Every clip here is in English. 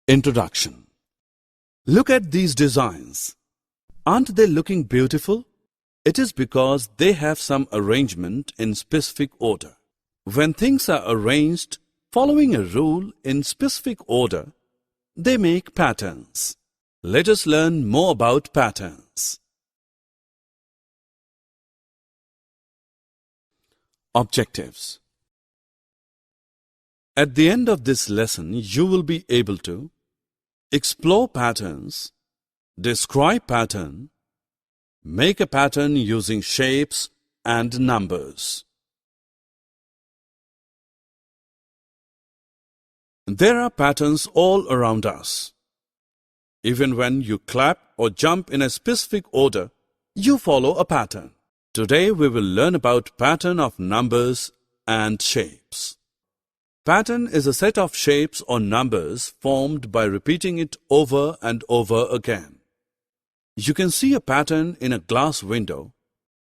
Introduction. Look at these designs. Aren't they looking beautiful? It is because they have some arrangement in specific order. When things are arranged following a rule in specific order, they make patterns. Let us learn more about patterns. Objectives. At the end of this lesson, you will be able to explore patterns, describe pattern, make a pattern using shapes and numbers. There are patterns all around us. Even when you clap or jump in a specific order, you follow a pattern. Today we will learn about pattern of numbers and shapes. Pattern is a set of shapes or numbers formed by repeating it over and over again. You can see a pattern in a glass window,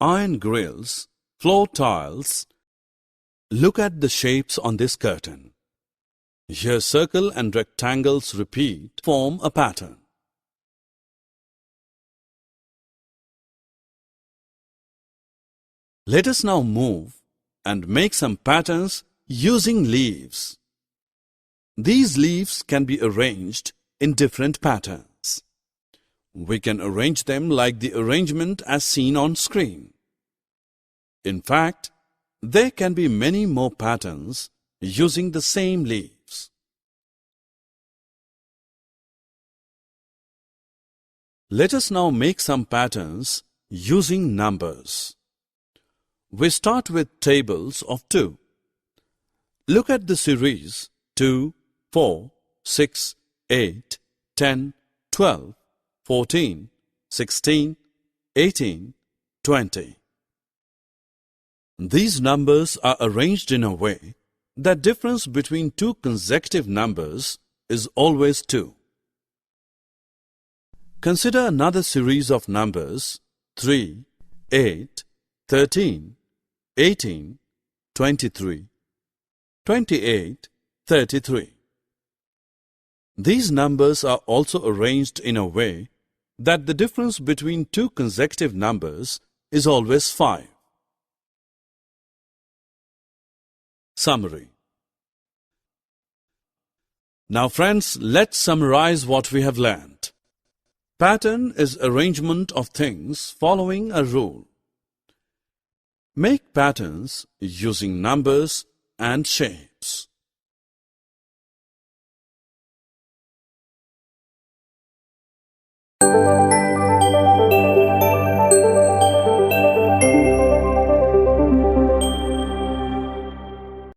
iron grills, floor tiles. Look at the shapes on this curtain. Here circle and rectangles repeat form a pattern. Let us now move and make some patterns using leaves. These leaves can be arranged in different patterns. We can arrange them like the arrangement as seen on screen. In fact, there can be many more patterns using the same leaves. Let us now make some patterns using numbers. We start with tables of 2. Look at the series 2, 4, 6, 8, 10, 12, 14, 16, 18, 20. These numbers are arranged in a way that difference between two consecutive numbers is always 2. Consider another series of numbers 3, 8, 13, 18, 23, 28, 33. These numbers are also arranged in a way that the difference between two consecutive numbers is always 5. Summary. Now friends, let's summarize what we have learned. Pattern is arrangement of things following a rule. Make patterns using numbers and shapes.